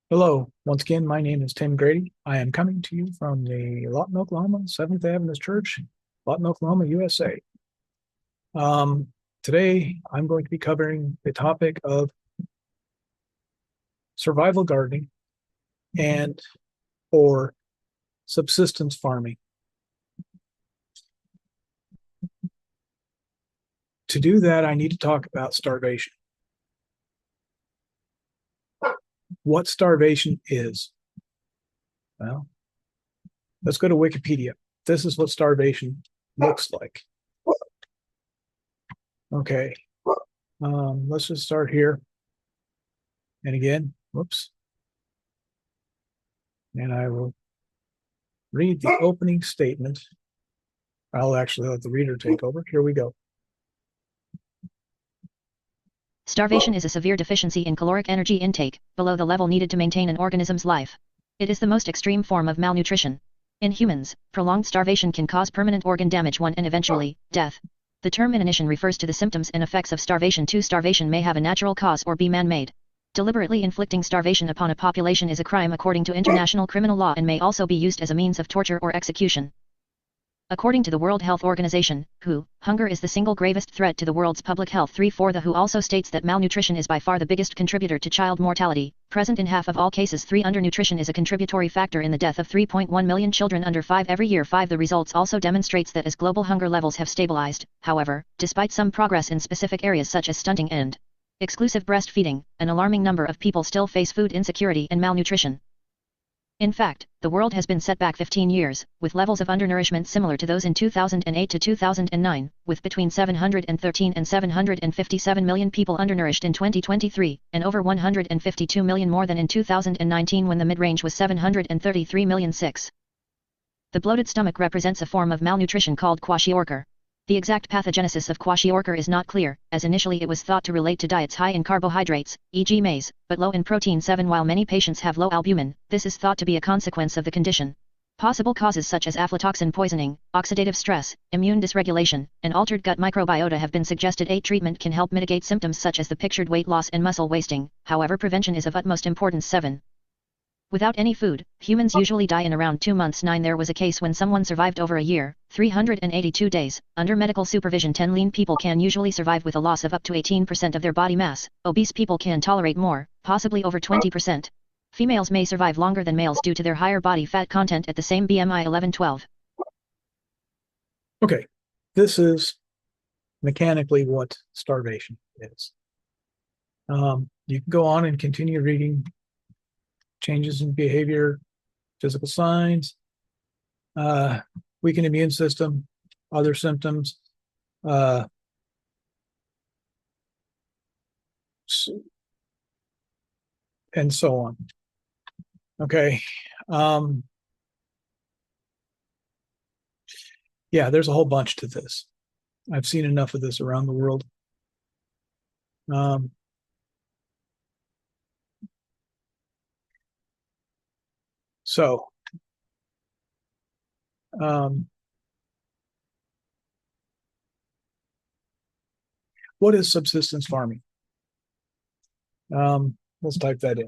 Hello, once again, my name is Tim Grady. I am coming to you from the Lottmilk, Seventh-day Adventist Church, Lottmilk, USA. Today, I'm going to be covering the topic of survival gardening and or subsistence farming. To do that, I need to talk about starvation. What starvation is? Well, let's go to Wikipedia. This is what starvation looks like. Okay, let's just start here. And again, whoops. And I will read the opening statement. I'll actually let the reader take over. Here we go. Starvation is a severe deficiency in caloric energy intake, below the level needed to maintain an organism's life. It is the most extreme form of malnutrition. In humans, prolonged starvation can cause permanent organ damage and eventually, death. The term inanition refers to the symptoms and effects of starvation. Starvation may have a natural cause or be man-made. Deliberately inflicting starvation upon a population is a crime according to international criminal law and may also be used as a means of torture or execution. According to the World Health Organization, WHO, hunger is the single gravest threat to the world's public health. 3-4 The WHO also states that malnutrition is by far the biggest contributor to child mortality, present in half of all cases. 3 Undernutrition is a contributory factor in the death of 3.1 million children under 5 every year. 5 The results also demonstrates that as global hunger levels have stabilized, however, despite some progress in specific areas such as stunting and exclusive breastfeeding, an alarming number of people still face food insecurity and malnutrition. In fact, the world has been set back 15 years, with levels of undernourishment similar to those in 2008 to 2009, with between 713 and 757 million people undernourished in 2023, and over 152 million more than in 2019 when the mid-range was 733 million. 6. The bloated stomach represents a form of malnutrition called kwashiorkor. The exact pathogenesis of kwashiorkor is not clear, as initially it was thought to relate to diets high in carbohydrates, e.g. maize, but low in protein. 7 While many patients have low albumin, this is thought to be a consequence of the condition. Possible causes such as aflatoxin poisoning, oxidative stress, immune dysregulation, and altered gut microbiota have been suggested. Treatment can help mitigate symptoms such as the pictured weight loss and muscle wasting, however prevention is of utmost importance. 7. Without any food, humans usually die in around 2 months. 9 There was a case when someone survived over a year, 382 days. Under medical supervision, 10 lean people can usually survive with a loss of up to 18% of their body mass. Obese people can tolerate more, possibly over 20%. Females may survive longer than males due to their higher body fat content at the same BMI. 11-12. Okay, this is mechanically what starvation is. You can go on and continue reading changes in behavior, physical signs, weakened immune system, other symptoms, and so on. Okay. Yeah, there's a whole bunch to this. I've seen enough of this around the world. So, what is subsistence farming? Let's type that in.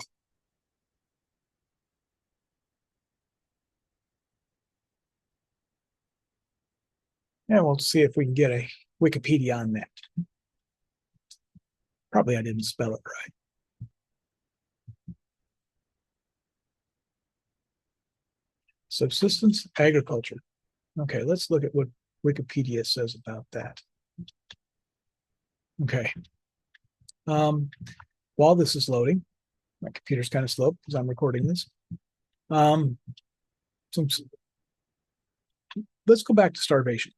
And we'll see if we can get a Wikipedia on that. Probably I didn't spell it right. Subsistence agriculture. Okay, let's look at what Wikipedia says about that. Okay. While this is loading, my computer's kind of slow because I'm recording this. Let's go back to starvation.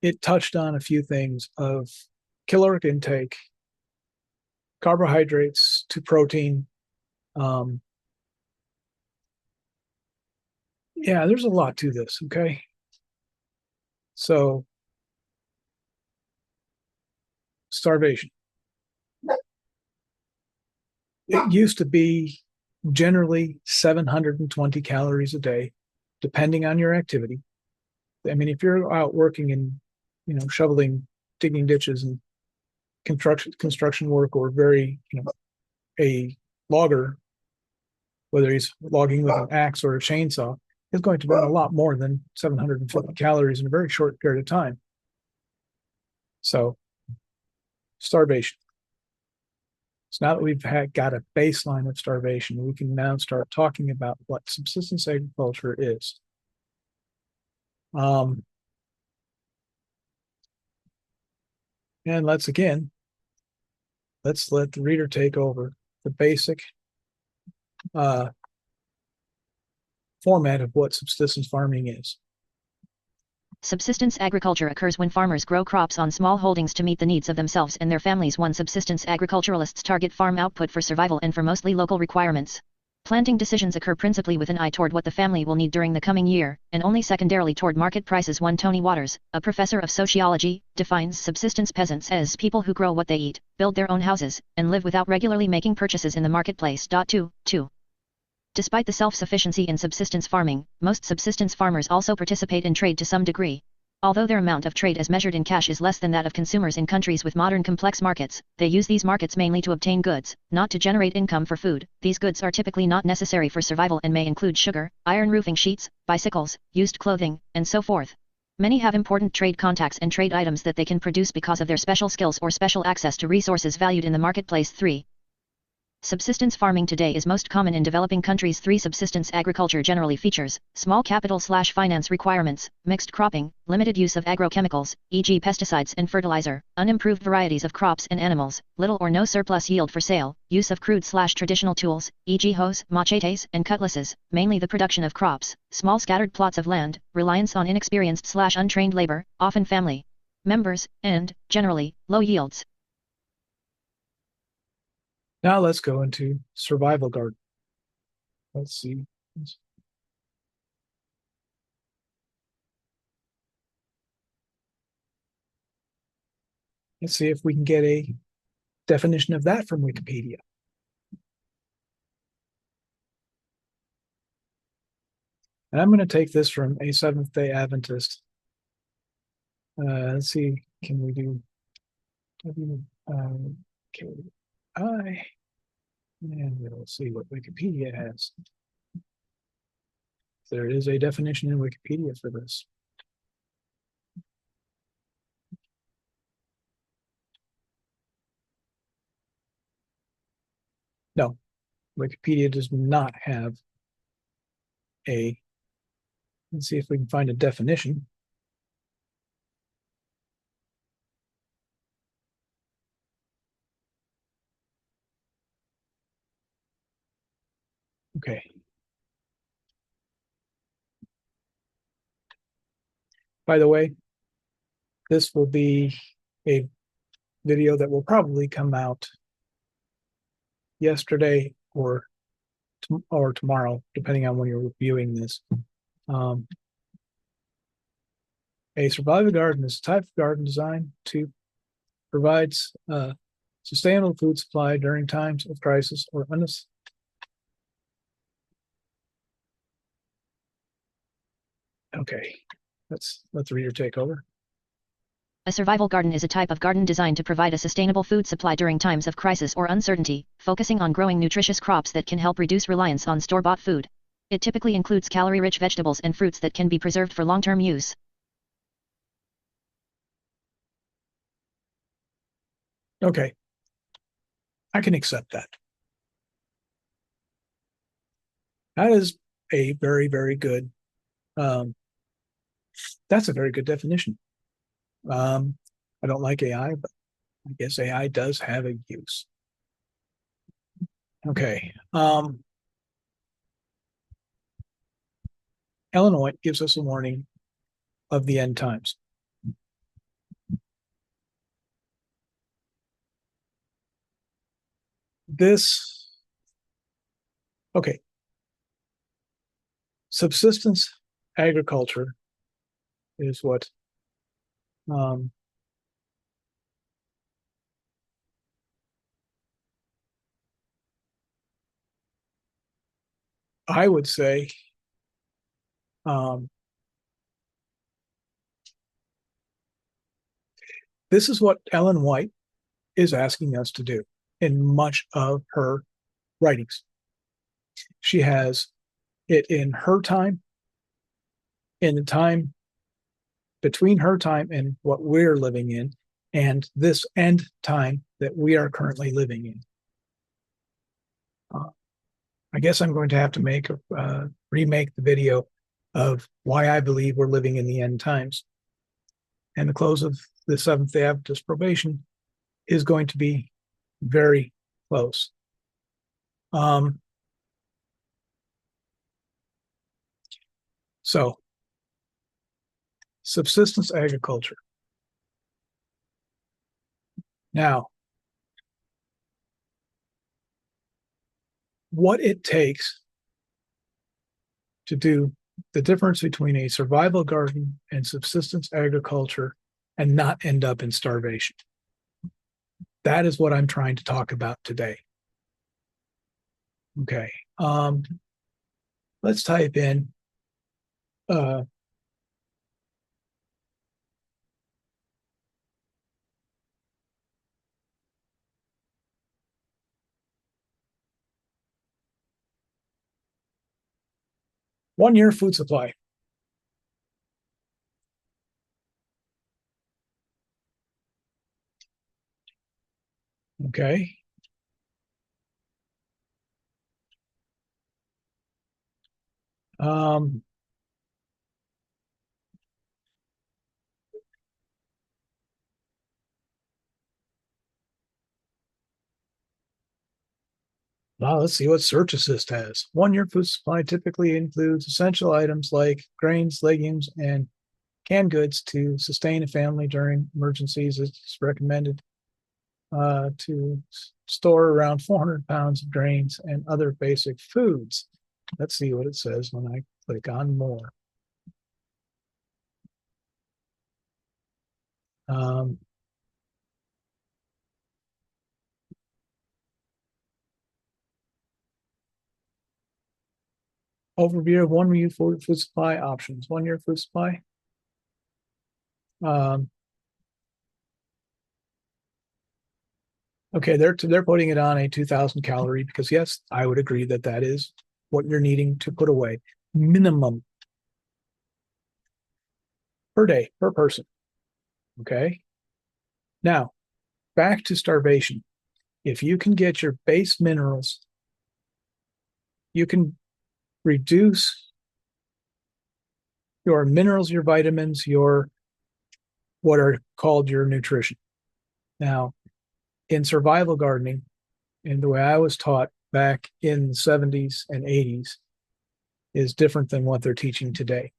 It touched on a few things of caloric intake, carbohydrates to protein. Yeah, there's a lot to this, okay? So, starvation. It used to be generally 720 calories a day, depending on your activity. I mean, if you're out working and, shoveling, digging ditches and construction work, or very, a logger, whether he's logging with an axe or a chainsaw, is going to burn a lot more than 750 calories in a very short period of time. So, starvation. So now that we've got a baseline of starvation, we can now start talking about what subsistence agriculture is. And let's let the reader take over the basic format of what subsistence farming is. Subsistence agriculture occurs when farmers grow crops on small holdings to meet the needs of themselves and their families. Subsistence agriculturalists target farm output for survival and for mostly local requirements. Planting decisions occur principally with an eye toward what the family will need during the coming year, and only secondarily toward market prices. Tony Waters, a professor of sociology, defines subsistence peasants as people who grow what they eat, build their own houses, and live without regularly making purchases in the marketplace. 2. Despite the self-sufficiency in subsistence farming, most subsistence farmers also participate in trade to some degree. Although their amount of trade as measured in cash is less than that of consumers in countries with modern complex markets, they use these markets mainly to obtain goods, not to generate income for food. These goods are typically not necessary for survival and may include sugar, iron roofing sheets, bicycles, used clothing, and so forth. Many have important trade contacts and trade items that they can produce because of their special skills or special access to resources valued in the marketplace. 3. Subsistence farming today is most common in developing countries. 3. Subsistence agriculture generally features small capital/finance requirements, mixed cropping, limited use of agrochemicals, e.g. pesticides and fertilizer, unimproved varieties of crops and animals, little or no surplus yield for sale, use of crude/traditional tools, e.g. hoes, machetes, and cutlasses, mainly the production of crops, small scattered plots of land, reliance on inexperienced/untrained labor, often family members, and, generally, low yields. Now let's go into survival garden. Let's see. Let's see if we can get a definition of that from Wikipedia. And I'm going to take this from a Seventh-day Adventist. Let's see, can we do WKI? And we'll see what Wikipedia has. There is a definition in Wikipedia for this. No, Wikipedia does not have a, let's see if we can find a definition. Okay. By the way, this will be a video that will probably come out yesterday or tomorrow, depending on when you're viewing this. A survival garden is a type of garden designed to provide sustainable food supply during times of crisis or Okay, let's let the reader take over. A survival garden is a type of garden designed to provide a sustainable food supply during times of crisis or uncertainty, focusing on growing nutritious crops that can help reduce reliance on store-bought food. It typically includes calorie-rich vegetables and fruits that can be preserved for long-term use. Okay, I can accept that. That is a very, very good, that's a very good definition. I don't like AI, but I guess AI does have a use. Okay. Ellen White gives us a warning of the end times. Okay. Subsistence agriculture is what I would say this is what Ellen White is asking us to do in much of her writings. She has it in her time, in the time between her time and what we're living in, and this end time that we are currently living in. I guess I'm going to have to remake the video of why I believe we're living in the end times. And the close of the Seventh-day Adventist probation is going to be very close. So, subsistence agriculture. Now, what it takes to do the difference between a survival garden and subsistence agriculture and not end up in starvation. That is what I'm trying to talk about today. Okay. Let's type in one-year food supply. Okay. Well, let's see what Search Assist has. One-year food supply typically includes essential items like grains, legumes, and canned goods to sustain a family during emergencies. It's recommended to store around 400 pounds of grains and other basic foods. Let's see what it says when I click on more. Overview of one-year food supply options. One-year food supply. Okay, they're putting it on a 2,000 calorie because yes, I would agree that that is what you're needing to put away minimum per day per person. Okay. Now, back to starvation. If you can get your base minerals, you can reduce your minerals, your vitamins, your what are called your nutrition. Now, in survival gardening, and the way I was taught back in the 70s and 80s is different than what they're teaching today.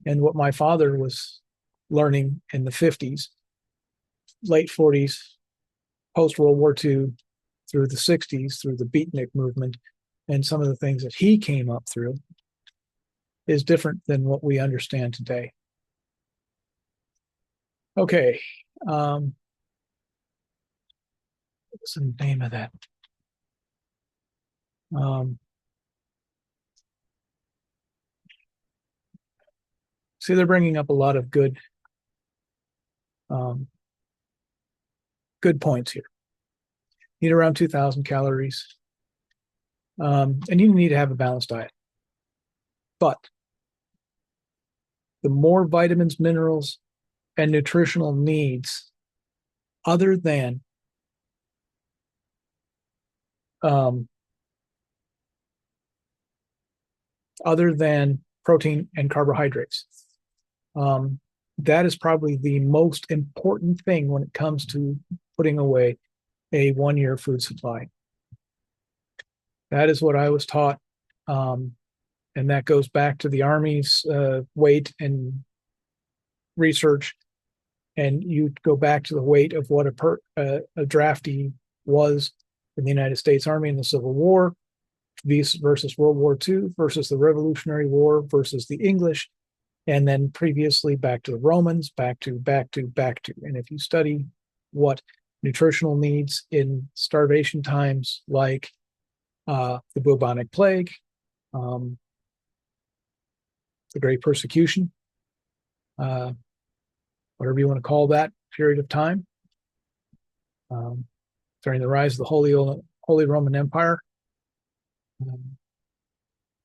And what my father was learning in the 50s, late 40s, post-World War II, through the 60s, through the beatnik movement, and some of the things that he came up through is different than what we understand today. Okay. What's the name of that? See, they're bringing up a lot of good points here. Need around 2,000 calories. And you need to have a balanced diet. But the more vitamins, minerals, and nutritional needs other than protein and carbohydrates. That is probably the most important thing when it comes to putting away a one-year food supply. That is what I was taught. And that goes back to the Army's weight and research. And you go back to the weight of what a draftee was in the United States Army in the Civil War versus World War II versus the Revolutionary War versus the English, and then previously back to the Romans, back to. And if you study what nutritional needs in starvation times like the bubonic plague, the Great Persecution, whatever you want to call that period of time, during the rise of the Holy Roman Empire,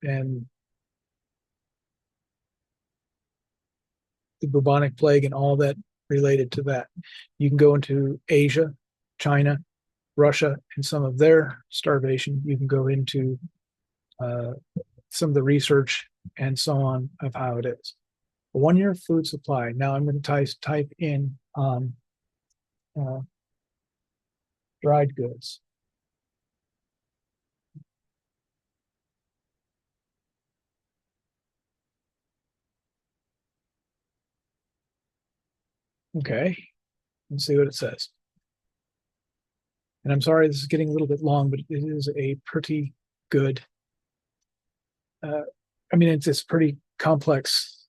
and the bubonic plague and all that related to that. You can go into Asia, China, Russia, and some of their starvation. You can go into some of the research and so on of how it is. A 1 year food supply. Now I'm going to type in dried goods. Okay, let's see what it says. And I'm sorry this is getting a little bit long, but it is a pretty good. I mean, it's pretty complex.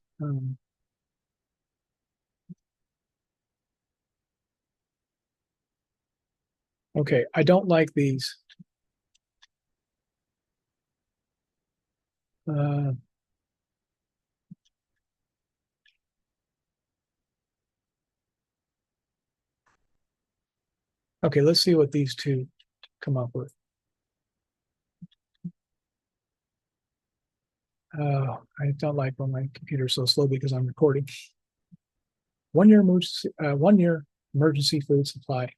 Okay, I don't like these. Okay, let's see what these two come up with. I don't like when my computer's so slow because I'm recording. 1 year emergency, 1 year emergency food supply.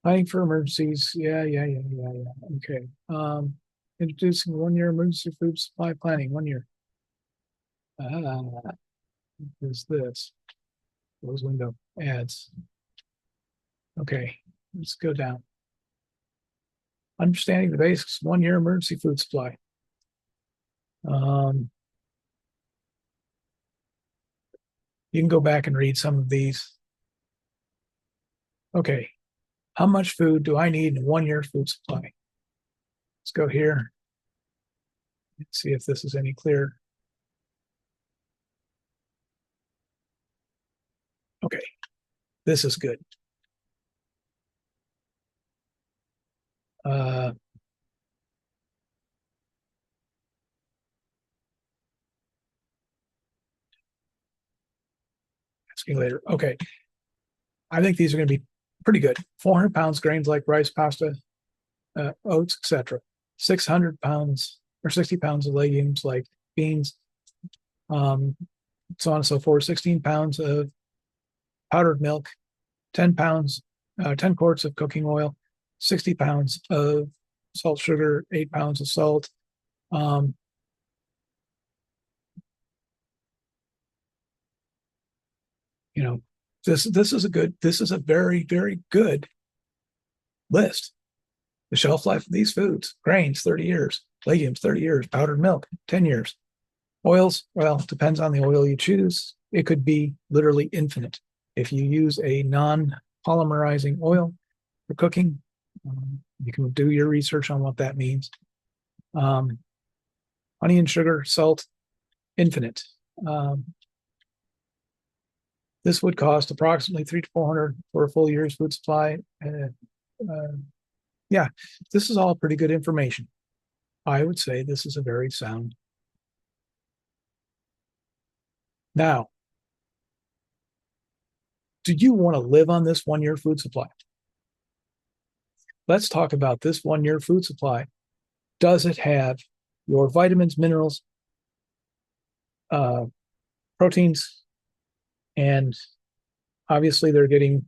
Planning for emergencies. Yeah. Okay. Introducing 1 year emergency food supply planning. 1 year. Is this? Close window. Ads. Okay. Let's go down. Understanding the basics. 1 year emergency food supply. You can go back and read some of these. Okay. How much food do I need in a 1 year food supply? Let's go here. Let's see if this is any clearer. Okay. This is good. Ask me later. Okay. I think these are going to be pretty good. 400 pounds grains like rice, pasta, oats, etc. 600 pounds or 60 pounds of legumes like beans, so on and so forth. 16 pounds of powdered milk, 10 pounds, 10 quarts of cooking oil, 60 pounds of salt, sugar, 8 pounds of salt. You know, this is a very, very good list. The shelf life of these foods: grains, 30 years, legumes, 30 years, powdered milk, 10 years. Oils, well, depends on the oil you choose. It could be literally infinite. If you use a non-polymerizing oil for cooking, you can do your research on what that means. Honey and sugar, salt, infinite. This would cost approximately $300 to $400 for a full year's food supply. Yeah, this is all pretty good information. I would say this is a very sound. Now, do you want to live on this 1 year food supply? Let's talk about this 1 year food supply. Does it have your vitamins, minerals, proteins, and obviously they're getting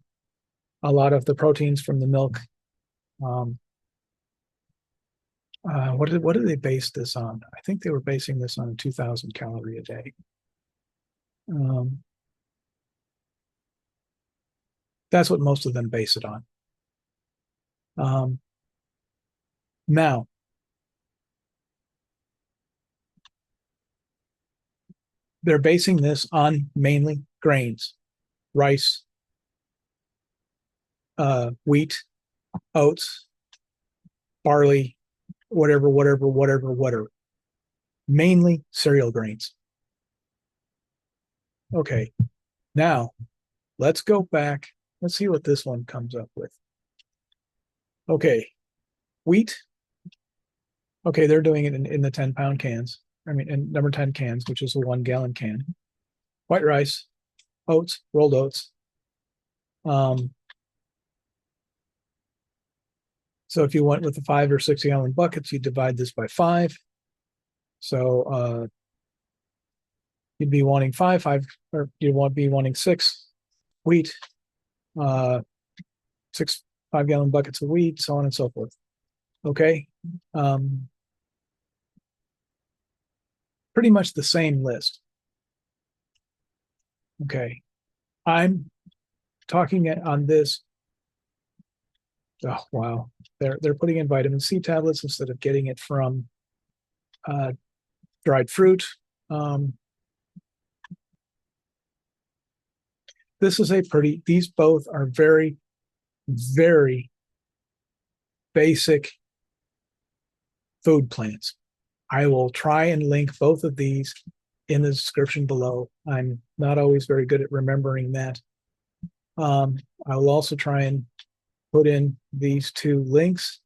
a lot of the proteins from the milk. What did they base this on? I think they were basing this on 2,000 calorie a day. That's what most of them base it on. Now, they're basing this on mainly grains, rice, wheat, oats, barley, whatever. Mainly cereal grains. Okay, now let's go back. Let's see what this one comes up with. Okay, wheat. Okay, they're doing it in the 10-pound cans. I mean, in number 10 cans, which is a 1 gallon can. White rice, oats, rolled oats, So if you went with the 5 or 6 gallon buckets, you divide this by 5. So you'd be wanting or you'd be wanting 6 wheat, 6 5-gallon buckets of wheat, so on and so forth. Okay. Pretty much the same list. Okay. I'm talking on this. Oh, wow. They're putting in vitamin C tablets instead of getting it from dried fruit. This is these both are very, very basic food plans. I will try and link both of these in the description below. I'm not always very good at remembering that. I will also try and put in these 2 links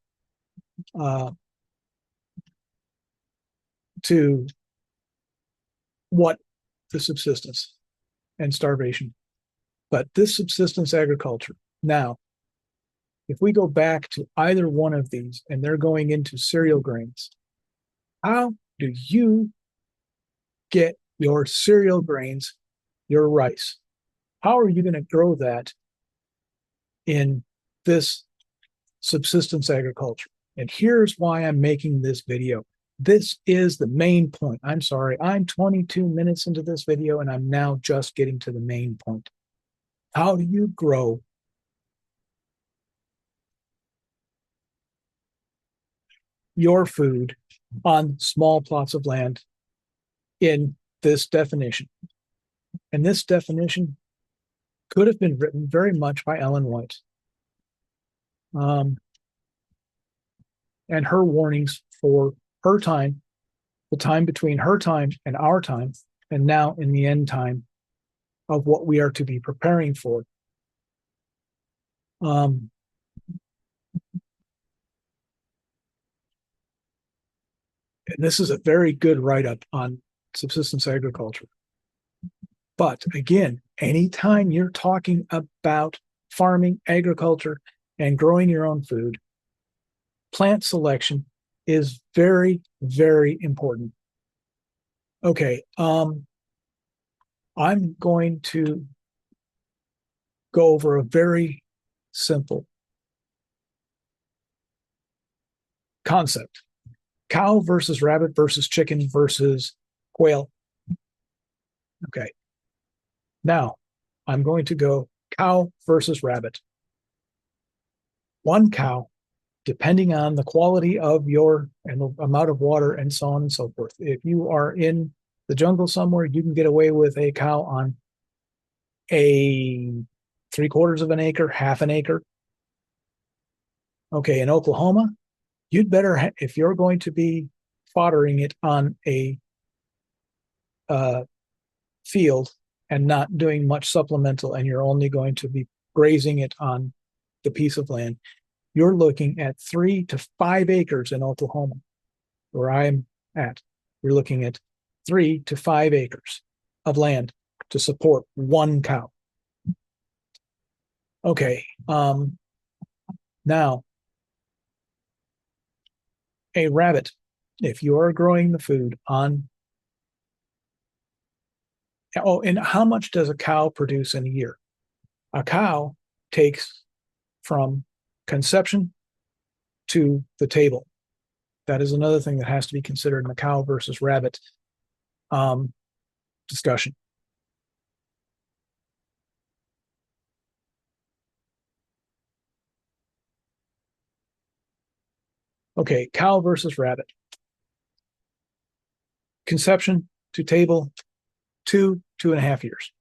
to what the subsistence and starvation. But this subsistence agriculture, now, if we go back to either one of these and they're going into cereal grains, how do you get your cereal grains, your rice? How are you going to grow that in this subsistence agriculture? And here's why I'm making this video. This is the main point. I'm sorry, I'm 22 minutes into this video and I'm now just getting to the main point. How do you grow your food on small plots of land in this definition? And this definition could have been written very much by Ellen White. And her warnings for her time, the time between her time and our time, and now in the end time of what we are to be preparing for. And this is a very good write-up on subsistence agriculture. But again, anytime you're talking about farming, agriculture, and growing your own food, plant selection is very, very important. Okay, I'm going to go over a very simple concept. Cow versus rabbit versus chicken versus quail. Okay. Now, I'm going to go cow versus rabbit. One cow, depending on the quality of and the amount of water and so on and so forth. If you are in the jungle somewhere, you can get away with a cow on a 3/4 of an acre, half an acre. Okay, in Oklahoma, you'd better, if you're going to be foddering it on a field and not doing much supplemental, and you're only going to be grazing it on the piece of land, you're looking at 3 to 5 acres in Oklahoma, where I'm at. You're looking at 3 to 5 acres of land to support one cow. Okay, now, a rabbit, if you are growing the food on, and how much does a cow produce in a year? A cow takes from conception to the table. That is another thing that has to be considered in the cow versus rabbit discussion. Okay, cow versus rabbit. Conception to table, 2.5 years.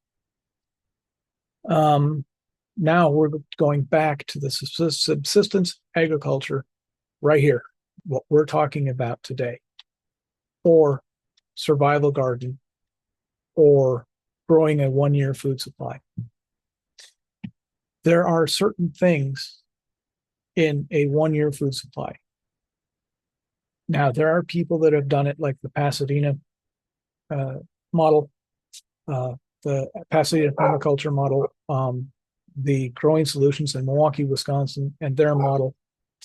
Now we're going back to the subsistence agriculture right here, what we're talking about today, or survival garden, or growing a 1-year food supply. There are certain things in a 1-year food supply. Now, there are people that have done it like the Pasadena model, the Pasadena permaculture model, the Growing Solutions in Milwaukee, Wisconsin, and their model.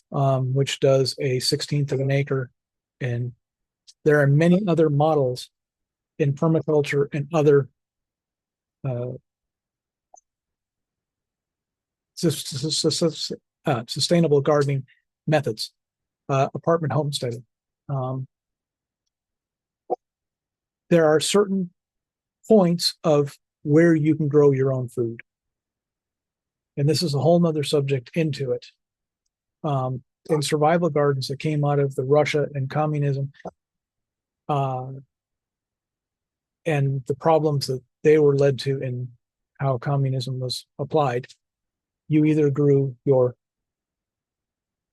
which does a 1/16 of an acre. And there are many other models in permaculture and other sustainable gardening methods, apartment homesteading. There are certain points of where you can grow your own food. And this is a whole nother subject into it. In survival gardens that came out of the Russia and communism, and the problems that they were led to in how communism was applied, you either grew your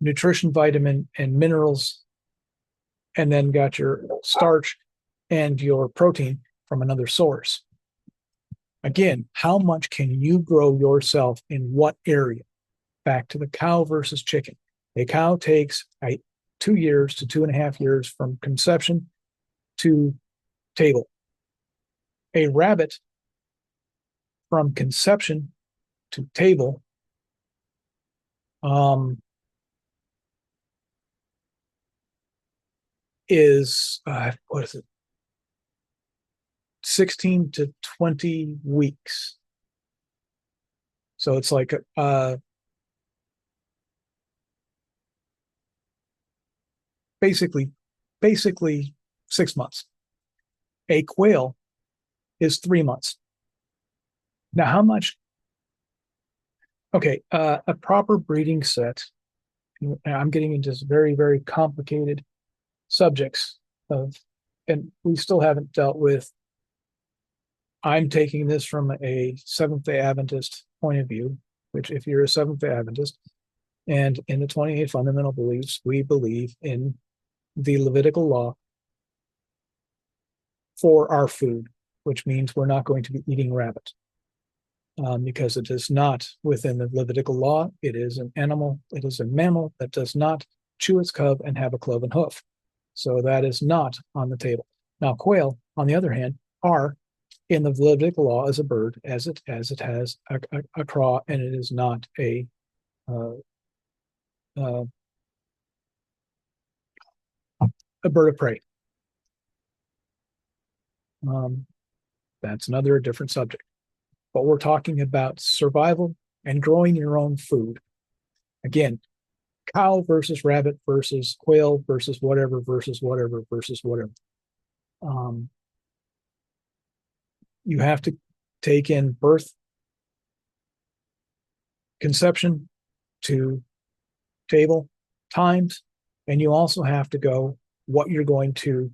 nutrition, vitamin, and minerals, and then got your starch and your protein from another source. Again, how much can you grow yourself in what area? Back to the cow versus chicken. A cow takes 2 years to 2.5 years from conception to table. A rabbit from conception to table is what is it? 16 to 20 weeks. So it's like basically 6 months. A quail is 3 months. Now, how much? Okay, a proper breeding set. I'm getting into very, very complicated subjects and we still haven't dealt with. I'm taking this from a Seventh-day Adventist point of view, which if you're a Seventh-day Adventist, and in the 28 fundamental beliefs, we believe in the Levitical law for our food, which means we're not going to be eating rabbit because it is not within the Levitical law. It is an animal. It is a mammal that does not chew its cud and have a cloven hoof. So that is not on the table. Now, quail, on the other hand, are in the Levitical law as a bird, as it has a craw, and it is not a bird of prey. That's another different subject. But we're talking about survival and growing your own food. Again, cow versus rabbit versus quail versus whatever versus whatever versus whatever. You have to take in birth, conception to table times, and you also have to go what you're going to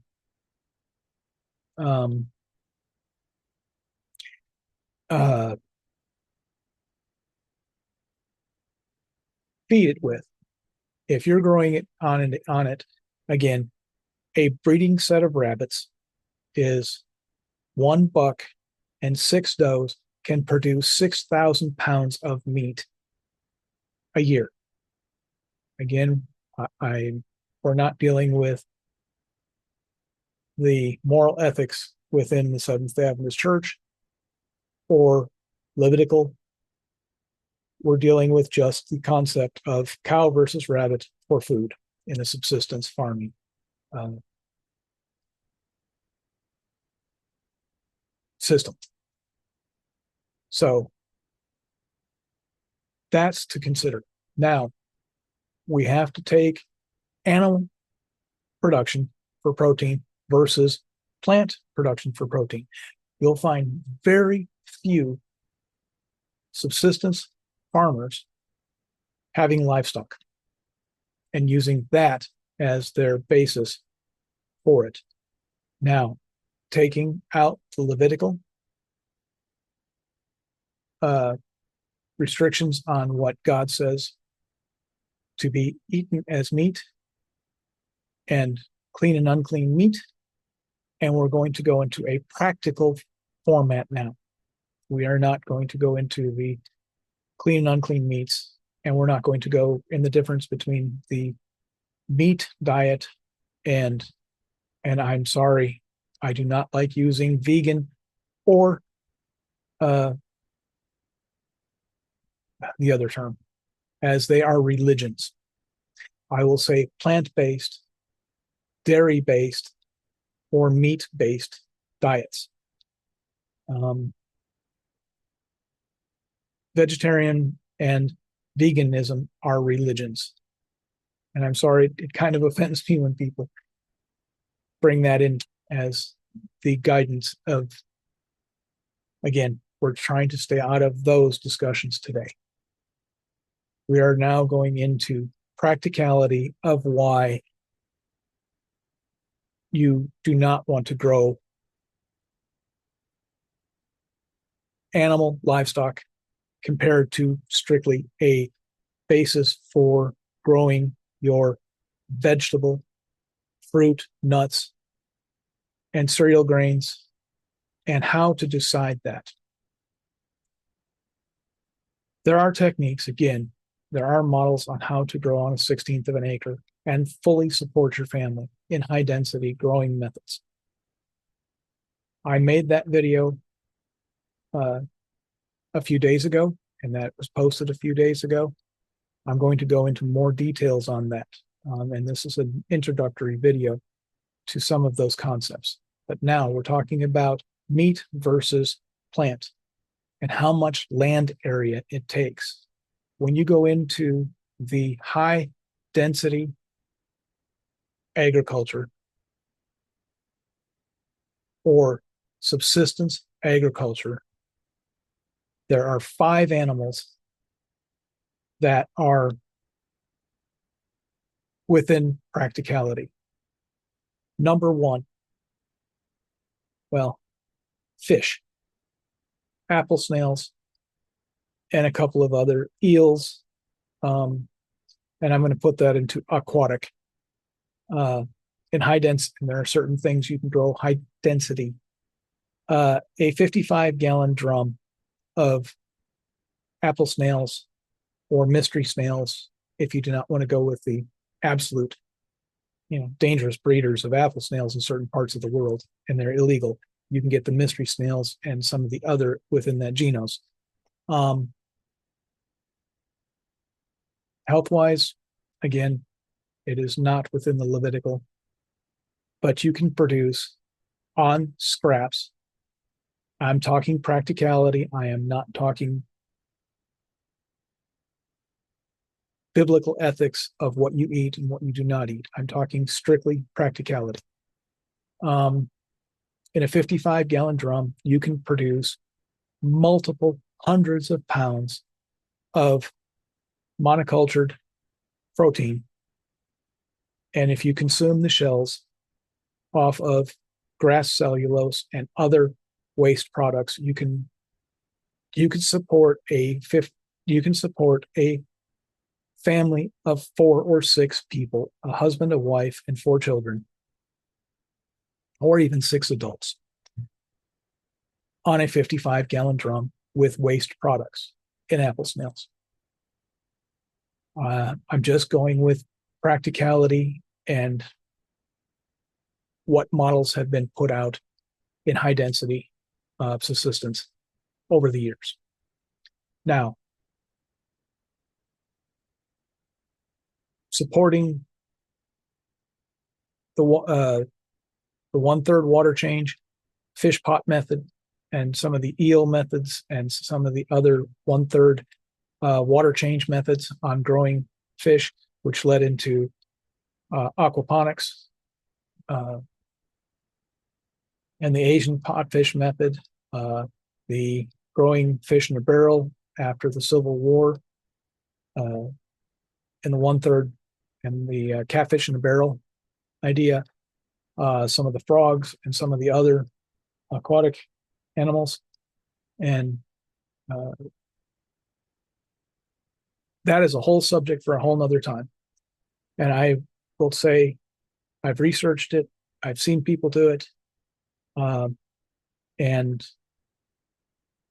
feed it with. If you're growing it on it, again, a breeding set of rabbits is 1 buck and 6 does can produce 6,000 pounds of meat a year. Again, we're not dealing with the moral ethics within the Seventh-day Adventist Church or Levitical. We're dealing with just the concept of cow versus rabbit for food in a subsistence farming system. So that's to consider. Now, we have to take animal production for protein versus plant production for protein. You'll find very few subsistence farmers having livestock and using that as their basis for it. Now, taking out the Levitical restrictions on what God says to be eaten as meat and clean and unclean meat, and we're going to go into a practical format now. We are not going to go into the clean and unclean meats, and we're not going to go in the difference between the meat diet and I'm sorry, I do not like using vegan or the other term, as they are religions. I will say plant-based, dairy-based, or meat-based diets. Vegetarian and veganism are religions. And I'm sorry, it kind of offends me when people bring that in as the guidance of, again, we're trying to stay out of those discussions today. We are now going into practicality of why you do not want to grow animal livestock compared to strictly a basis for growing your vegetable, fruit, nuts, and cereal grains, and how to decide that. There are techniques, again, there are models on how to grow on a 16th of an acre and fully support your family in high density growing methods. I made that video a few days ago, and that was posted a few days ago. I'm going to go into more details on that. And this is an introductory video to some of those concepts. But now we're talking about meat versus plant and how much land area it takes. When you go into the high density agriculture or subsistence agriculture, there are 5 animals that are within practicality. Number 1, well, fish, apple snails, and a couple of other eels. And I'm going to put that into aquatic. In high density, there are certain things you can grow high density. A 55-gallon drum of apple snails or mystery snails, if you do not want to go with the absolute, dangerous breeders of apple snails in certain parts of the world, and they're illegal. You can get the mystery snails and some of the other within that genus. Health-wise, again, it is not within the Levitical, but you can produce on scraps. I'm talking practicality. I am not talking biblical ethics of what you eat and what you do not eat. I'm talking strictly practicality. In a 55-gallon drum, you can produce multiple hundreds of pounds of monocultured protein. And if you consume the shells off of grass cellulose and other waste products, you can support a family of 4 or 6 people, a husband, a wife, and 4 children, or even 6 adults, on a 55-gallon drum with waste products in apple snails. I'm just going with practicality and what models have been put out in high density subsistence over the years. Now, supporting the 1/3 water change, fish pot method, and some of the eel methods, and some of the other 1/3 water change methods on growing fish, which led into aquaponics and the Asian potfish method, the growing fish in a barrel after the Civil War, and the 1/3 and the catfish in a barrel idea, some of the frogs and some of the other aquatic animals. And that is a whole subject for a whole nother time. And I will say, I've researched it. I've seen people do it. And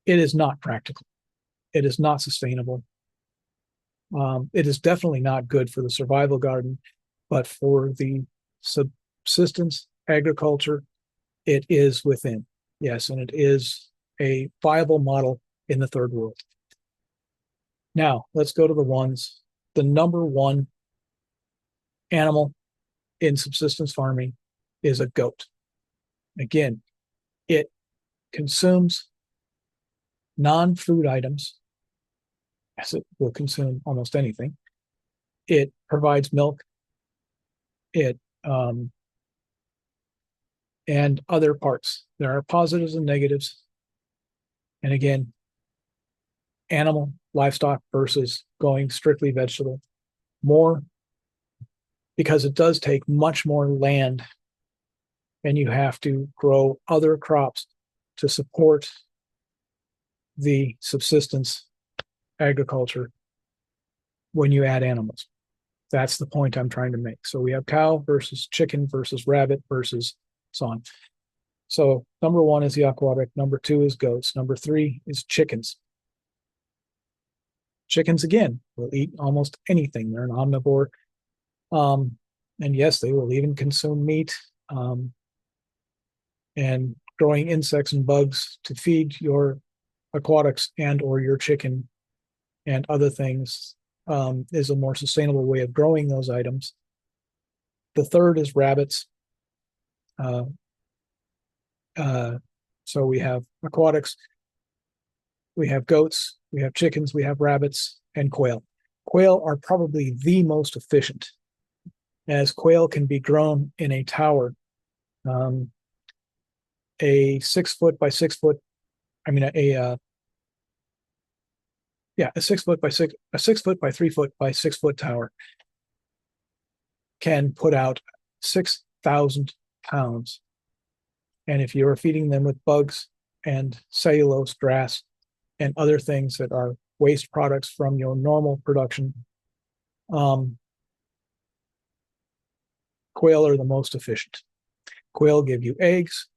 it is not practical. It is not sustainable. It is definitely not good for the survival garden, but for the subsistence agriculture, it is within. Yes, and it is a viable model in the third world. Now, let's go to the number one animal in subsistence farming is a goat. Again, it consumes non-food items, as it will consume almost anything. It provides milk, it and other parts. There are positives and negatives. And again, animal, livestock versus going strictly vegetable. More, because it does take much more land, and you have to grow other crops to support the subsistence agriculture when you add animals. That's the point I'm trying to make. So we have cow versus chicken versus rabbit versus so on. So number one is the aquatic. Number two is goats. Number three is chickens. Chickens, again, will eat almost anything. They're an omnivore. And yes, they will even consume meat and growing insects and bugs to feed your aquatics and or your chicken and other things is a more sustainable way of growing those items. The third is rabbits. So we have aquatics, we have goats, we have chickens, we have rabbits, and quail. Quail are probably the most efficient, as quail can be grown in a tower, a 6 foot by 6 foot. I mean, a 6 foot by 3 foot by 6 foot tower can put out 6,000 pounds. And if you're feeding them with bugs and cellulose, grass, and other things that are waste products from your normal production, quail are the most efficient. Quail give you eggs,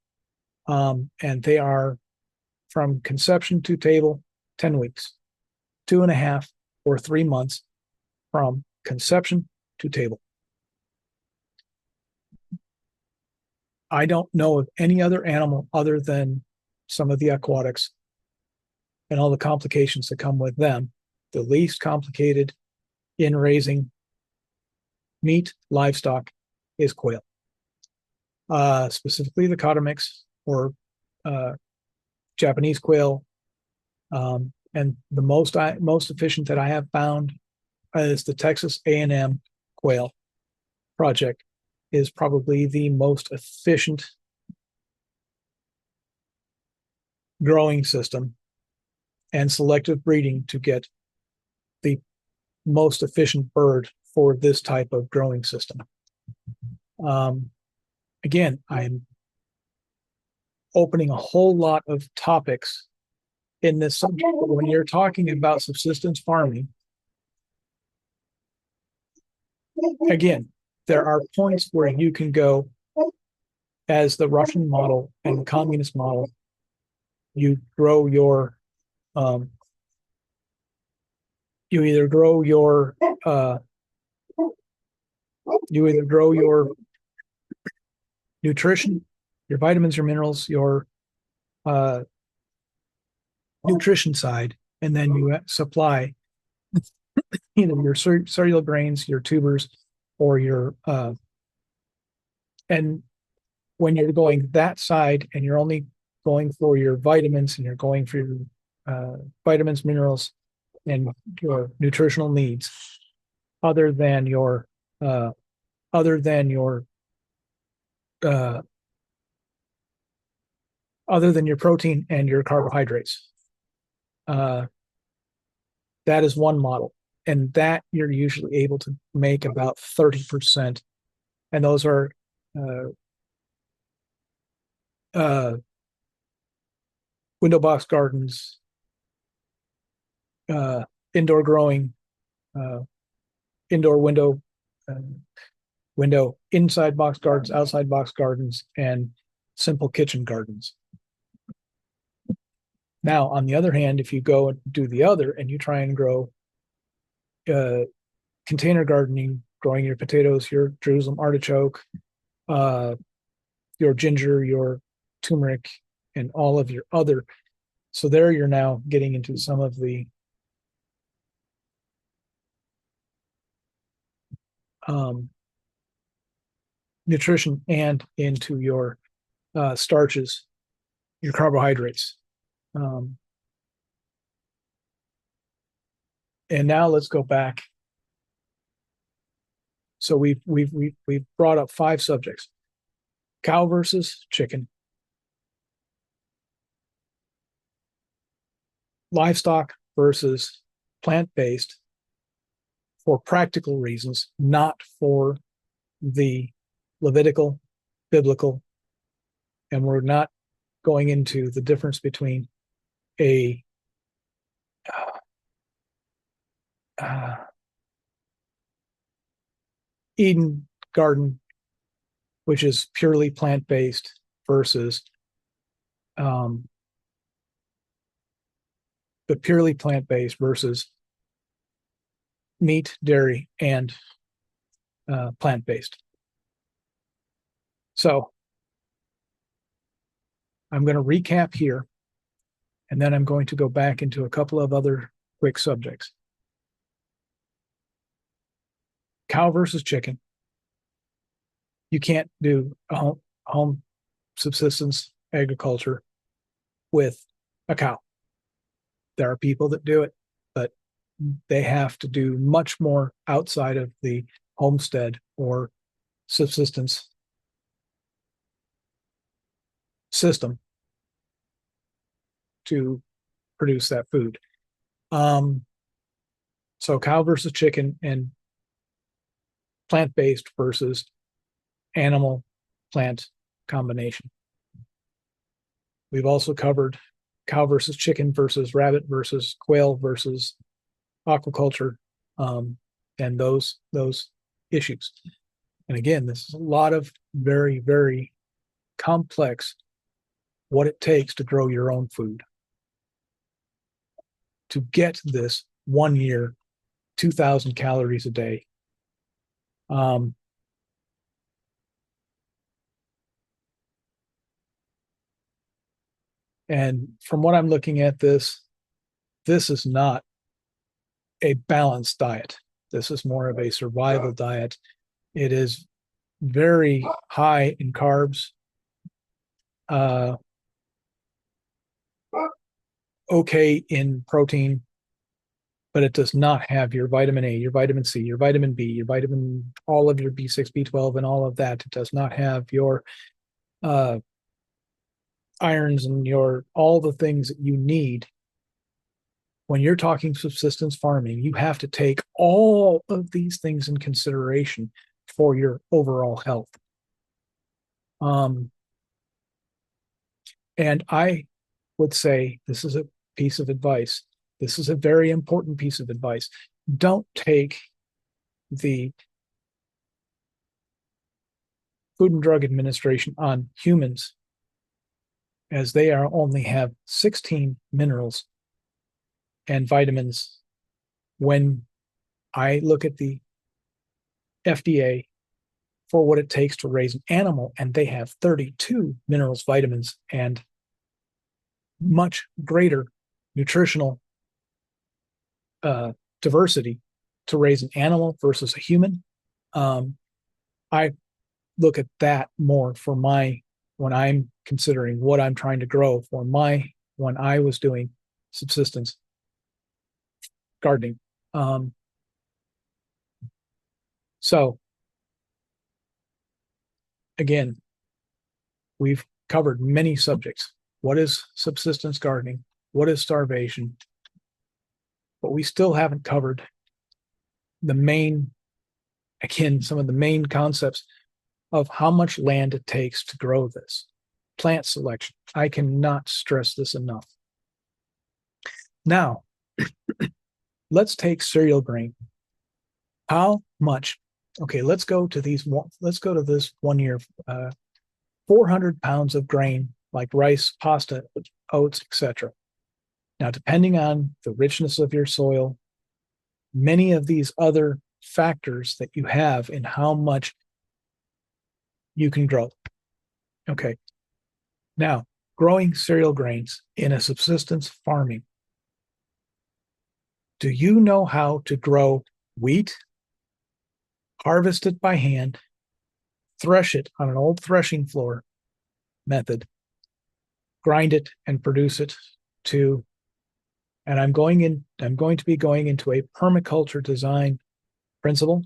and they are from conception to table 10 weeks, 2.5 or 3 months from conception to table. I don't know of any other animal other than some of the aquatics and all the complications that come with them. The least complicated in raising meat, livestock, is quail. Specifically the Cotomix or Japanese quail. And the most efficient that I have found is the Texas A&M quail project is probably the most efficient growing system and selective breeding to get the most efficient bird for this type of growing system. Again, I'm opening a whole lot of topics in this subject. When you're talking about subsistence farming, again, there are points where you can go as the Russian model and the communist model. You grow your, you either grow your nutrition, your vitamins, your minerals, your nutrition side, and then you supply either your cereal grains, your tubers, or your and when you're going that side and you're only going for your vitamins and you're going for your vitamins, minerals, and your nutritional needs, other than your protein and your carbohydrates. That is one model, and that you're usually able to make about 30%, and those are window box gardens, indoor growing, indoor window, inside box gardens, outside box gardens, and simple kitchen gardens. Now, on the other hand, if you go and do the other and you try and grow container gardening, growing your potatoes, your Jerusalem artichoke, your ginger, your turmeric, and all of your other. So there you're now getting into some of the nutrition and into your starches, your carbohydrates. And now let's go back. So we've brought up 5 subjects: cow versus chicken, livestock versus plant-based, for practical reasons, not for the Levitical, biblical, and we're not going into the difference between a Eden garden, which is purely plant-based, versus the purely plant-based versus meat, dairy, and plant-based. So I'm going to recap here, and then I'm going to go back into a couple of other quick subjects. Cow versus chicken. You can't do a home subsistence agriculture with a cow. There are people that do it, but they have to do much more outside of the homestead or subsistence system to produce that food. So cow versus chicken, and plant-based versus animal-plant combination. We've also covered cow versus chicken versus rabbit versus quail versus aquaculture, and those issues. And again, this is a lot of very, very complex what it takes to grow your own food. To get this 1 year, 2,000 calories a day. And from what I'm looking at, this is not a balanced diet. This is more of a survival diet. It is very high in carbs, okay in protein, but it does not have your vitamin A, your vitamin C, your vitamin B, your vitamin, all of your B6, B12, and all of that. It does not have your irons and all the things that you need. When you're talking subsistence farming, you have to take all of these things in consideration for your overall health. And I would say this is a piece of advice. This is a very important piece of advice. Don't take the Food and Drug Administration on humans, as they only have 16 minerals and vitamins. When I look at the FDA for what it takes to raise an animal, and they have 32 minerals, vitamins, and much greater nutritional diversity to raise an animal versus a human. I look at that more for when I'm considering what I'm trying to grow for when I was doing subsistence gardening. So again, we've covered many subjects. What is subsistence gardening? What is starvation? But we still haven't covered some of the main concepts of how much land it takes to grow this. Plant selection. I cannot stress this enough. Now, let's take cereal grain. How much? Okay, let's go to this 1 year. 400 pounds of grain like rice, pasta, oats, etc. Now, depending on the richness of your soil, many of these other factors that you have in how much you can grow. Okay. Now, growing cereal grains in a subsistence farming. Do you know how to grow wheat, harvest it by hand, thresh it on an old threshing floor method, grind it and produce it to, and I'm going to be going into a permaculture design principle.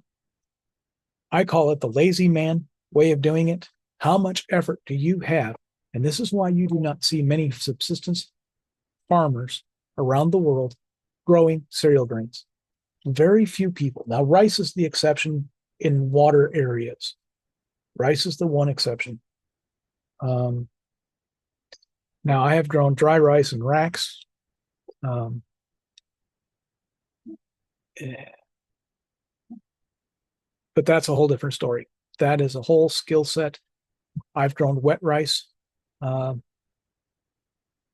I call it the lazy man way of doing it. How much effort do you have? And this is why you do not see many subsistence farmers around the world growing cereal grains. Very few people. Now, rice is the exception in water areas. Rice is the one exception. Now, I have grown dry rice in racks. But that's a whole different story. That is a whole skill set. I've grown wet rice. That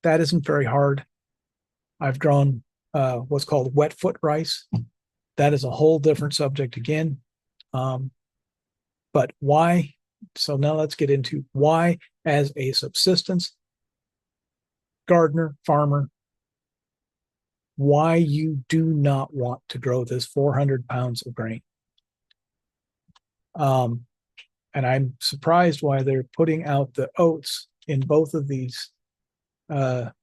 isn't very hard. I've grown what's called wet foot rice. That is a whole different subject again. But why? So now let's get into why, as a subsistence gardener, farmer, why you do not want to grow this 400 pounds of grain. And I'm surprised why they're putting out the oats in both of these rolled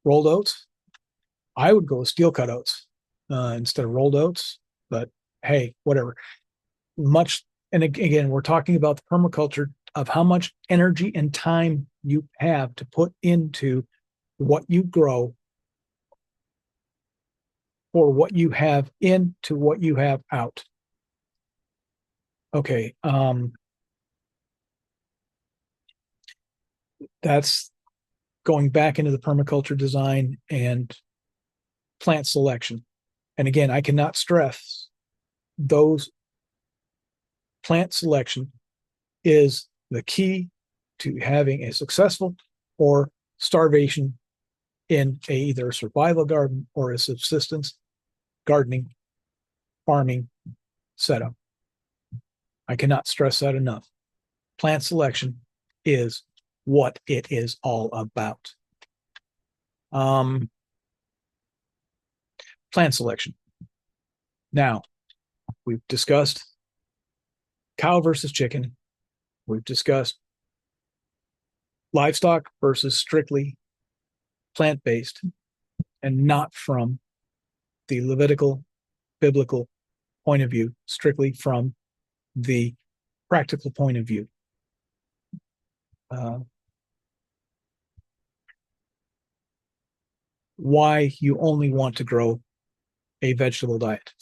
oats. I would go with steel cut oats instead of rolled oats, but hey, whatever. And again, we're talking about the permaculture of how much energy and time you have to put into what you grow, or what you have into what you have out. Okay, that's going back into the permaculture design and plant selection. And again, I cannot stress those. Plant selection is the key to having a successful or starvation in either a survival garden or a subsistence gardening, farming setup. I cannot stress that enough. Plant selection is what it is all about. Plant selection. Now, we've discussed cow versus chicken. We've discussed livestock versus strictly plant-based and not from the Levitical biblical point of view, strictly from the practical point of view. Why you only want to grow a vegetable diet.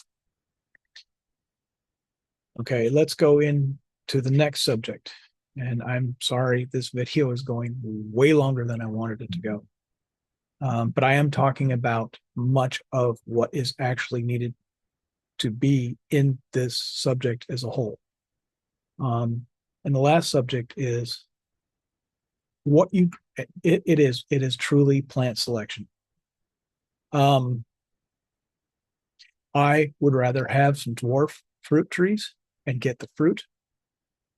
Okay, let's go into the next subject. And I'm sorry, this video is going way longer than I wanted it to go. But I am talking about much of what is actually needed to be in this subject as a whole. And the last subject is what it is truly plant selection. I would rather have some dwarf fruit trees and get the fruit,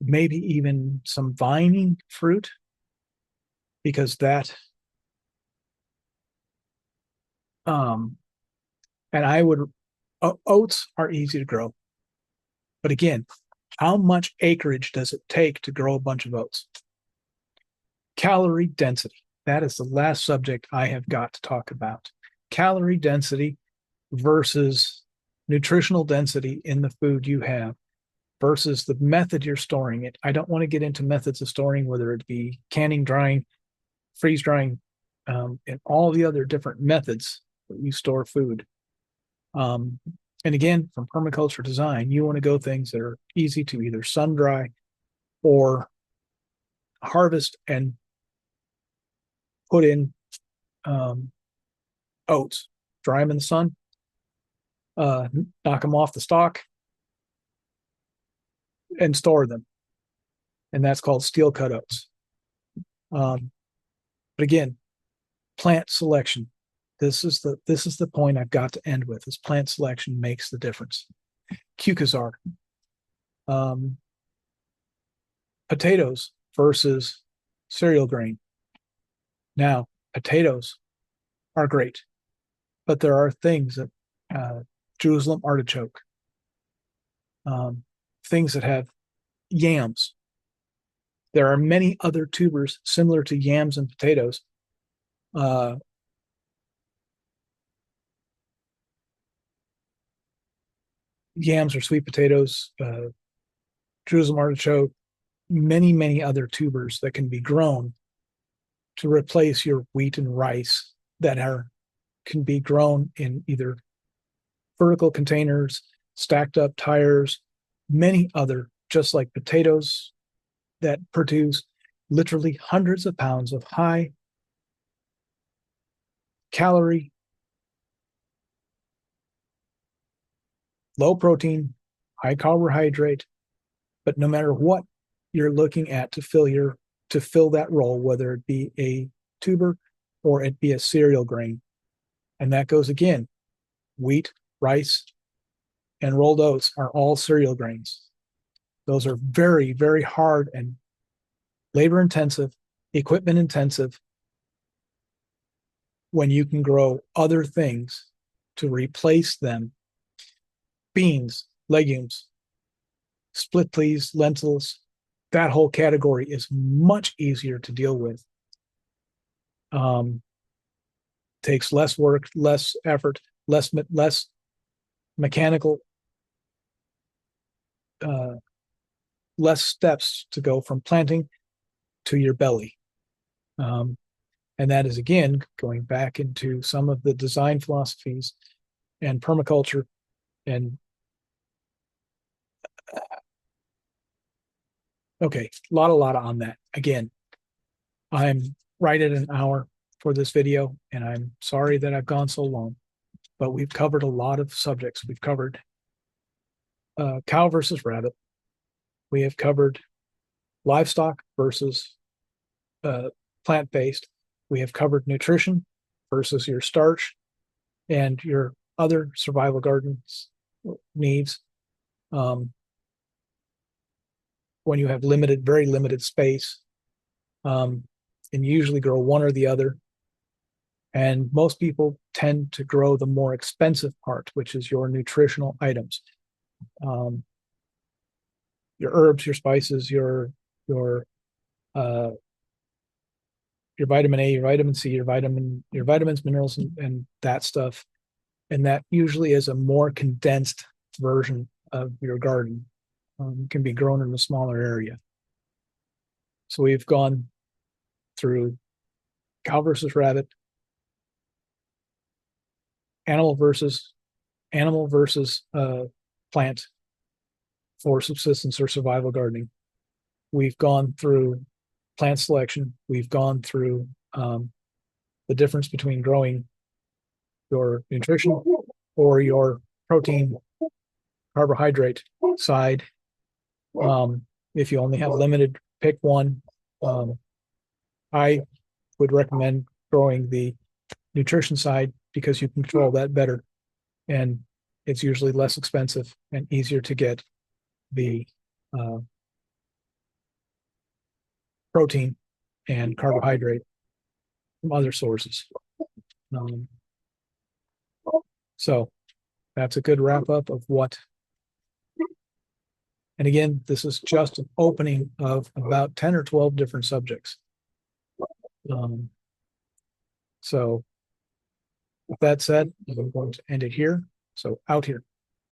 maybe even some vining fruit, because that, and I would, oats are easy to grow. But again, how much acreage does it take to grow a bunch of oats? Calorie density. That is the last subject I have got to talk about. Calorie density versus nutritional density in the food you have versus the method you're storing it. I don't want to get into methods of storing, whether it be canning, drying, freeze drying, and all the other different methods that you store food. And again, from permaculture design, you want to go things that are easy to either sun dry or harvest and put in oats, dry them in the sun, knock them off the stalk, and store them. And that's called steel cut oats. But again, plant selection. This is the point I've got to end with, is plant selection makes the difference. Cucazar. Potatoes versus cereal grain. Now, potatoes are great, but there are things that Jerusalem artichoke, things that have yams. There are many other tubers similar to yams and potatoes. Yams or sweet potatoes, Jerusalem artichoke, many other tubers that can be grown to replace your wheat and rice that can be grown in either vertical containers, stacked up tires, many other, just like potatoes, that produce literally hundreds of pounds of high calorie, low protein, high carbohydrate. But no matter what you're looking at to fill that role, whether it be a tuber or it be a cereal grain, and that goes again, wheat, rice, and rolled oats are all cereal grains. Those are very hard and labor intensive, equipment intensive, when you can grow other things to replace them. Beans, legumes, split peas, lentils, that whole category is much easier to deal with. Takes less work, less effort, less mechanical, less steps to go from planting to your belly. And that is, again, going back into some of the design philosophies and permaculture. And okay, a lot on that. Again, I'm right at an hour for this video, and I'm sorry that I've gone so long, but we've covered a lot of subjects. We've covered cow versus rabbit. We have covered livestock versus plant-based. We have covered nutrition versus your starch and your other survival gardens needs. When you have very limited space, and usually grow one or the other. And most people tend to grow the more expensive part, which is your nutritional items. Your herbs, your spices, your vitamin A, your vitamin C, your vitamins, minerals, and that stuff. And that usually is a more condensed version of your garden. Can be grown in a smaller area. So we've gone through cow versus rabbit, animal versus plant for subsistence or survival gardening. We've gone through plant selection. We've gone through the difference between growing your nutrition or your protein carbohydrate side. If you only have limited, pick one. I would recommend growing the nutrition side because you can control that better, and it's usually less expensive and easier to get the protein and carbohydrate from other sources. So that's a good wrap up of what. And again, this is just an opening of about 10 or 12 different subjects. So with that said, I'm going to end it here. So out here.